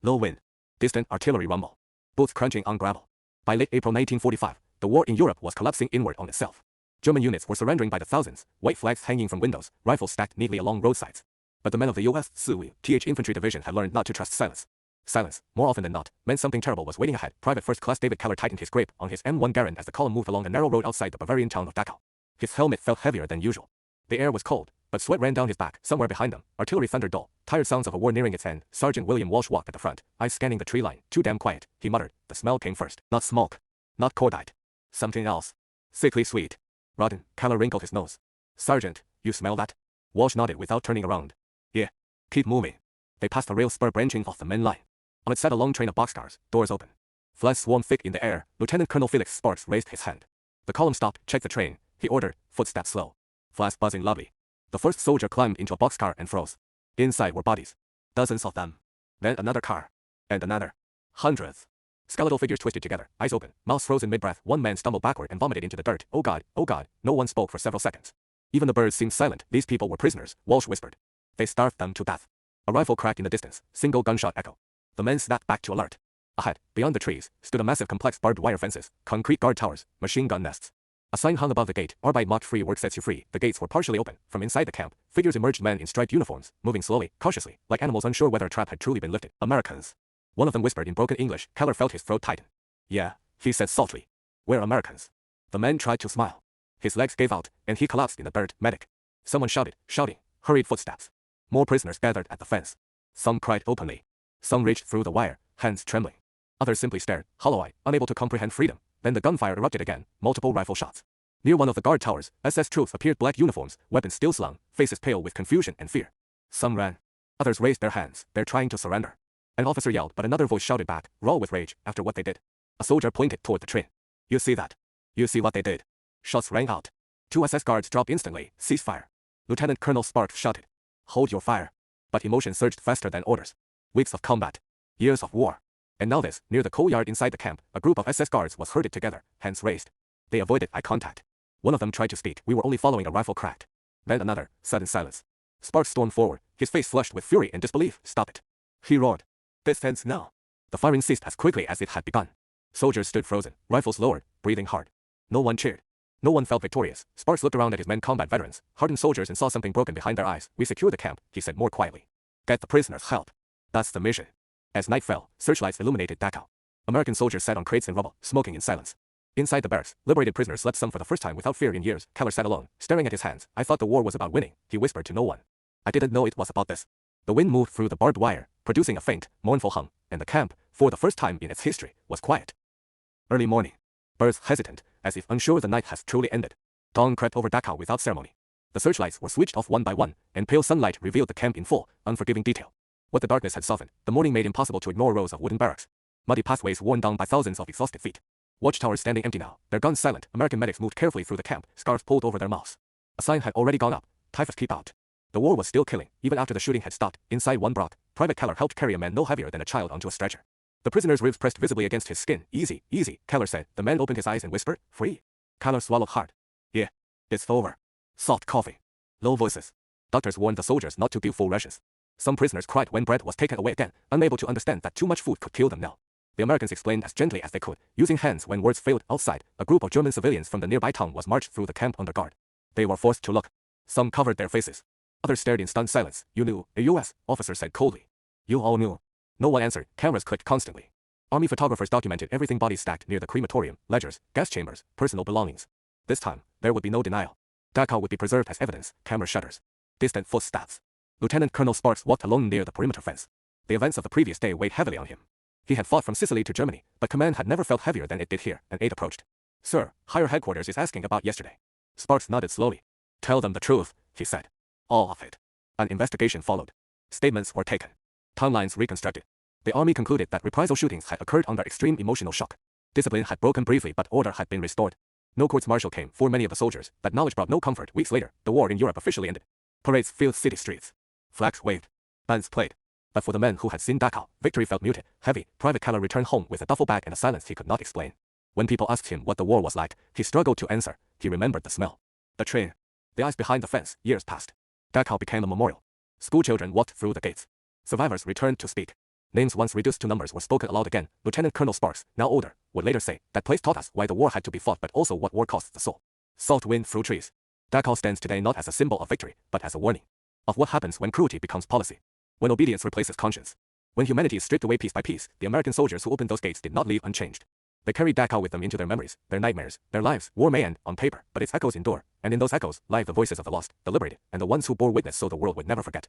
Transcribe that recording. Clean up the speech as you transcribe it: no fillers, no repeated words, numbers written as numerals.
Low wind. Distant artillery rumble. Boots crunching on gravel. By late April 1945, the war in Europe was collapsing inward on itself. German units were surrendering by the thousands, white flags hanging from windows, rifles stacked neatly along roadsides. But the men of the WWII Infantry Division had learned not to trust silence. Silence, more often than not, meant something terrible was waiting ahead. Private First Class David Keller tightened his grip on his M1 Garand as the column moved along a narrow road outside the Bavarian town of Dachau. His helmet felt heavier than usual. The air was cold, but sweat ran down his back. Somewhere behind them, artillery thundered dull, tired sounds of a war nearing its end. Sergeant William Walsh walked at the front, eyes scanning the tree line. Too damn quiet, he muttered. The smell came first. Not smoke. Not cordite. Something else. Sickly sweet. Rotten. Keller wrinkled his nose. Sergeant, you smell that? Walsh nodded without turning around. Yeah. Keep moving. They passed a rail spur branching off the main line. On it sat a long train of boxcars, doors open. Flies swarmed thick in the air. Lieutenant Colonel Felix Sparks raised his hand. The column stopped, checked the train. He ordered, footsteps slow. Flies buzzing loudly. The first soldier climbed into a boxcar and froze. Inside were bodies. Dozens of them. Then another car. And another. Hundreds. Skeletal figures twisted together, eyes open, mouths frozen mid-breath. One man stumbled backward and vomited into the dirt. Oh God, oh God. No one spoke for several seconds. Even the birds seemed silent. These people were prisoners, Walsh whispered. They starved them to death. A rifle cracked in the distance, single gunshot echo. The men snapped back to alert. Ahead, beyond the trees, stood a massive complex barbed wire fences, concrete guard towers, machine gun nests. A sign hung above the gate, Arbeit macht free, work sets you free. The gates were partially open. From inside the camp, figures emerged, men in striped uniforms, moving slowly, cautiously, like animals unsure whether a trap had truly been lifted. Americans. One of them whispered in broken English. Keller felt his throat tighten. Yeah, he said saltily. We're Americans. The man tried to smile. His legs gave out, and he collapsed in the dirt. Medic. Someone shouted, shouting, hurried footsteps. More prisoners gathered at the fence. Some cried openly. Some reached through the wire, hands trembling. Others simply stared, hollow-eyed, unable to comprehend freedom. Then the gunfire erupted again, multiple rifle shots. Near one of the guard towers, SS troops appeared, black uniforms, weapons still slung, faces pale with confusion and fear. Some ran. Others raised their hands, they're trying to surrender. An officer yelled, but another voice shouted back, raw with rage, after what they did. A soldier pointed toward the train. You see that? You see what they did? Shots rang out. 2 SS guards dropped instantly. Cease fire. Lieutenant Colonel Sparks shouted. Hold your fire. But emotion surged faster than orders. Weeks of combat. Years of war. And now this, near the courtyard inside the camp, a group of SS guards was herded together, hands raised. They avoided eye contact. One of them tried to speak. We were only following a rifle cracked. Then another, sudden silence. Sparks stormed forward, his face flushed with fury and disbelief. Stop it. He roared. This ends now. The firing ceased as quickly as it had begun. Soldiers stood frozen, rifles lowered, breathing hard. No one cheered. No one felt victorious. Sparks looked around at his men, combat veterans, hardened soldiers, and saw something broken behind their eyes. We secure the camp, he said more quietly. Get the prisoners help. That's the mission. As night fell, searchlights illuminated Dachau. American soldiers sat on crates and rubble, smoking in silence. Inside the barracks, liberated prisoners slept, some for the first time without fear in years. Keller sat alone, staring at his hands. I thought the war was about winning, he whispered to no one. I didn't know it was about this. The wind moved through the barbed wire, producing a faint, mournful hum, and the camp, for the first time in its history, was quiet. Early morning. Birds hesitant, as if unsure the night has truly ended. Dawn crept over Dachau without ceremony. The searchlights were switched off one by one, and pale sunlight revealed the camp in full, unforgiving detail. What the darkness had softened, the morning made impossible to ignore rows of wooden barracks. Muddy pathways worn down by thousands of exhausted feet. Watchtowers standing empty now, their guns silent. American medics moved carefully through the camp, scarves pulled over their mouths. A sign had already gone up, typhus keep out. The war was still killing, even after the shooting had stopped. Inside one block, Private Keller helped carry a man no heavier than a child onto a stretcher. The prisoner's ribs pressed visibly against his skin. Easy, easy, Keller said. The man opened his eyes and whispered, free. Keller swallowed hard. Yeah. It's over. Soft coffee. Low voices. Doctors warned the soldiers not to give full rations. Some prisoners cried when bread was taken away again, unable to understand that too much food could kill them now. The Americans explained as gently as they could, using hands when words failed. Outside, a group of German civilians from the nearby town was marched through the camp under guard. They were forced to look. Some covered their faces. Others stared in stunned silence. You knew, a U.S. officer said coldly. You all knew. No one answered. Cameras clicked constantly. Army photographers documented everything, bodies stacked near the crematorium, ledgers, gas chambers, personal belongings. This time, there would be no denial. Dachau would be preserved as evidence. Camera shutters. Distant footsteps. Lieutenant Colonel Sparks walked alone near the perimeter fence. The events of the previous day weighed heavily on him. He had fought from Sicily to Germany, but command had never felt heavier than it did here. An aide approached. Sir, higher headquarters is asking about yesterday. Sparks nodded slowly. Tell them the truth, he said. All of it. An investigation followed. Statements were taken. Timelines reconstructed. The army concluded that reprisal shootings had occurred under extreme emotional shock. Discipline had broken briefly, but order had been restored. No courts-martial came for many of the soldiers. That knowledge brought no comfort. Weeks later, the war in Europe officially ended. Parades filled city streets. Flags waved. Bands played. But for the men who had seen Dachau, victory felt muted, heavy. Private Keller returned home with a duffel bag and a silence he could not explain. When people asked him what the war was like, he struggled to answer. He remembered the smell. The train. The ice behind the fence. Years passed. Dachau became a memorial. Schoolchildren walked through the gates. Survivors returned to speak. Names once reduced to numbers were spoken aloud again. Lieutenant Colonel Sparks, now older, would later say, that place taught us why the war had to be fought but also what war costs the soul. Salt wind through trees. Dachau stands today not as a symbol of victory, but as a warning of what happens when cruelty becomes policy. When obedience replaces conscience. When humanity is stripped away piece by piece, the American soldiers who opened those gates did not leave unchanged. They carried Dachau with them into their memories, their nightmares, their lives. War may end, on paper, but its echoes endure, and in those echoes lie the voices of the lost, the liberated, and the ones who bore witness so the world would never forget.